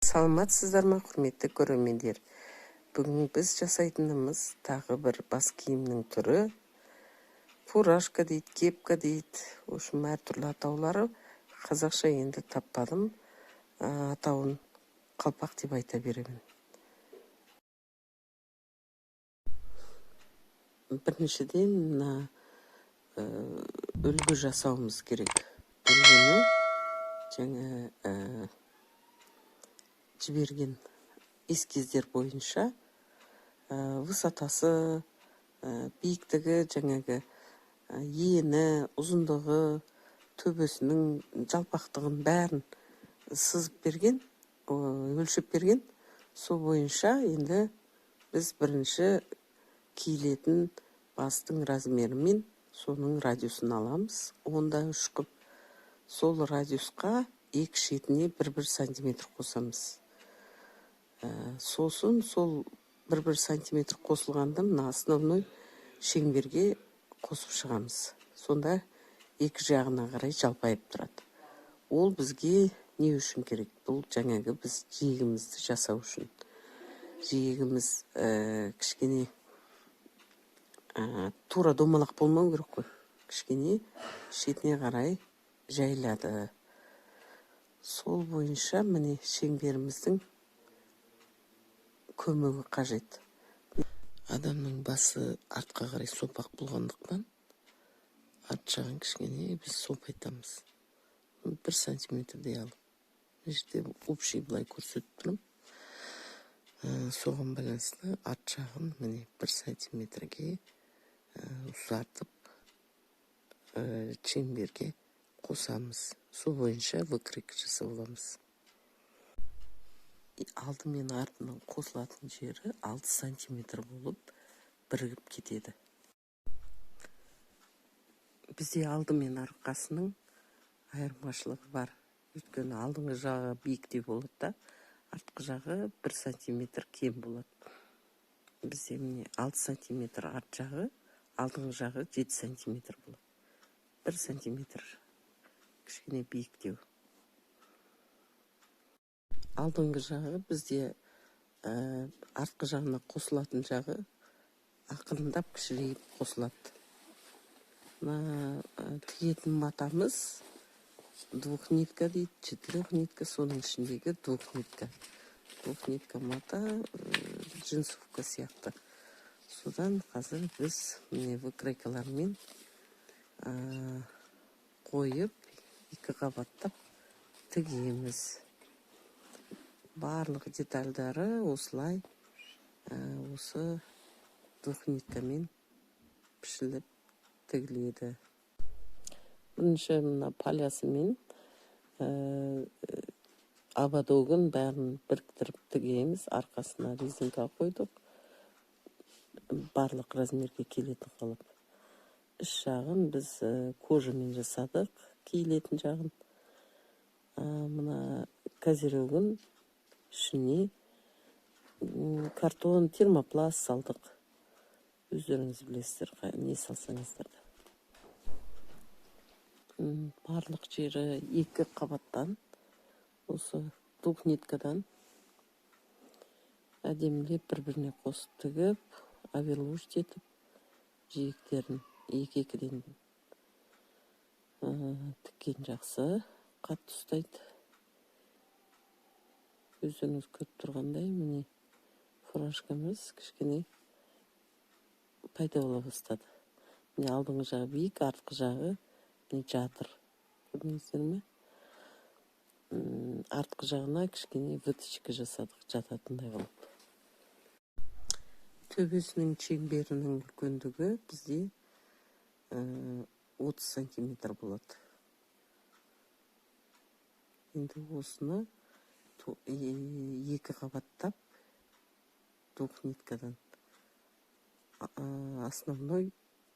Саламатсыздар ма, құрметті көрермендер? Бүгін біз жасайтынымыз тағы бір бас киімнің түрі. Фуражка дейді, кепка дейді. Ошым әртүрлі атаулары. Қазақша енді таппадым. Атауын қалпақ деп айта беремін. Біріншіден мына үлгі жасауымыз керек. Үлгіні жаңа жіберген эскиздер бойынша высотасы, биіктігі, жаңағы ені, ұзындығы, төбесінің жалпақтығын бәрін сызып берген, өлшеп берген. Сол бойынша енді біз бірінші киілетін бастың размерімен соның радиусын аламыз. Онда 3 қып. Сол радиусқа екі шетіне 1-1 сантиметр қосамыз. Сосын сол 1-1 сантиметр қосылғанда мына основной шеңберге қосып шығамыз. Сонда екі жағына қарай жалпайып тұрады. Ол бізге не үшін керек? Бұл жаңағы біз жиегімізді жасау үшін. Жиегіміз кішкене тура домалақ болмау керек қой. Кішкене шетіне қарай жайлады. Сол бойынша міне шеңберіміздің көмегі қажет. Адамның басы артқа қарай сопақ болғандықтан арт жағын кішкене біз сопайтамыз. 1 сантиметрдей алып. Жерде общий былай көрсетіп тұрмын. Соған байланысты арт жағын міне 1 сантиметрге ұзартып шеңберге қосамыз. Сол бойынша выкройка жасап аламыз. Алды мен артының қосылатын жері 6 сантиметр болып бірігіп кетеді. Бізде алды мен арқасының айырмашылығы бар. Өйткені алдыңғы жағы биіктеу болады да, артқы жағы 1 сантиметр кем болады. Бізде міне 6 сантиметр арт жағы, алдыңғы жағы 7 сантиметр болады. 1 сантиметр кішкене биіктеу. Алдыңғы жағы бізде артқы жағына қосылатын жағы ақырындап кішірейіп қосылады. Тігетін матамыз 2 нитка дейді, 4 нитка, соның ішіндегі 2 нитка. 2 нитка мата джинсовка сияқты. Содан қазір біз выкройкалармен қойып, 2 қабаттап тігеміз. Барлық детальдары осылай осы 2 ниткамен пішіліп тігіледі. Бірінші мына палясымен ободогын бәрін біріктіріп тігеміз. Арқасына резинка қойдық. Барлық размерге келетін қалып. Іш жағын біз кожамен жасадық, киілетін жағын. Мына козерогын ішіне картон, термопласт салдық. Өздеріңіз білесіздер, не салсаңыздар да. Барлық жері 2 қабаттан, осы 2 ниткадан әдемілеп бір-біріне қосып тігіп, оверлушт етіп, жиектерін 2-2-ден тіккен жақсы, қатты ұстайды. Өздеріңіз көріп тұрғандай, міне фуражкамыз кішкене пайда бола бастады. Міне алдыңғы жағы биік, артқы жағы жатыр. Көрдіңіздер ме? Артқы жағына кішкене выточка жасадық, жататындай қылып. Төбесінің шеңберінің үлкендігі бізде 30 сантиметр болады. Енді осыны 2 қабаттап 2 ниткадан основной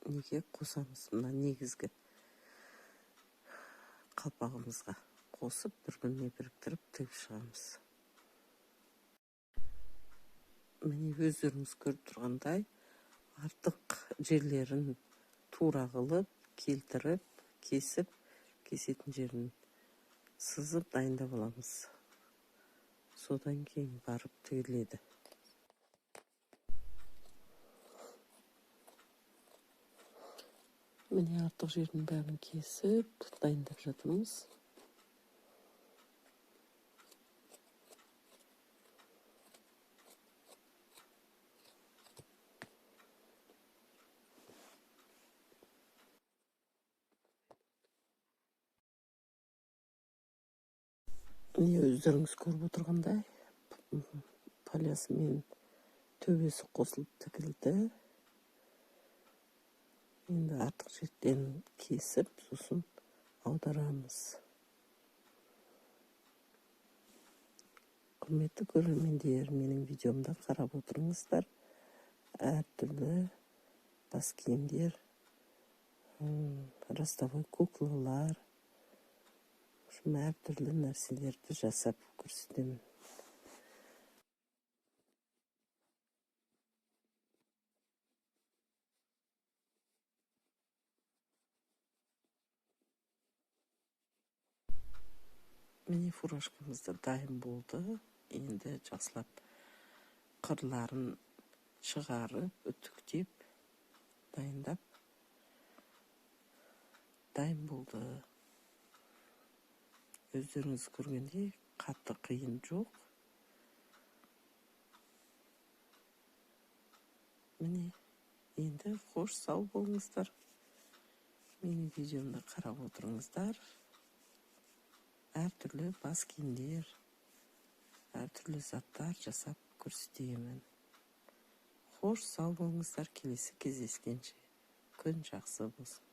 неге қосамыз. Мына негізгі қалпағымызға қосып, бір-біріне біріктіріп тігіп шығамыз. Міне өздеріңіз көріп тұрғандай, артық жерлерін тура қылып, келтіріп, кесіп, кесетін жерін сызып дайындап аламыз. содан кейін барып тігіледі. Міне артық жердің бәрін кесіп дайындап жатырмыз. Міне өздеріңіз көріп отырғандай палясы мен төбесі қосылып тігілді. Енді артық жерден кесіп, сосын аударамыз. Құрметті көрермендер, менің видеомда қарап отырыңыздар. Әртүрлі бас киімдер, ростовой куклалар, әртүрлі нәрселерді жасап көрсетемін. Міне фуражкамызда дайын болды. Енді жақсылап қырларын шығарып, үтіктеп, дайындап, дайын болды. Өздеріңіз көргендей қатты қиын жоқ. Міне, енді қош сау болыңыздар. Менің видеомды қарап отырыңыздар. Әртүрлі бас киімдер, әртүрлі заттар жасап көрсетемін. Қош сау болыңыздар, келесі кездескенше күн жақсы болсын.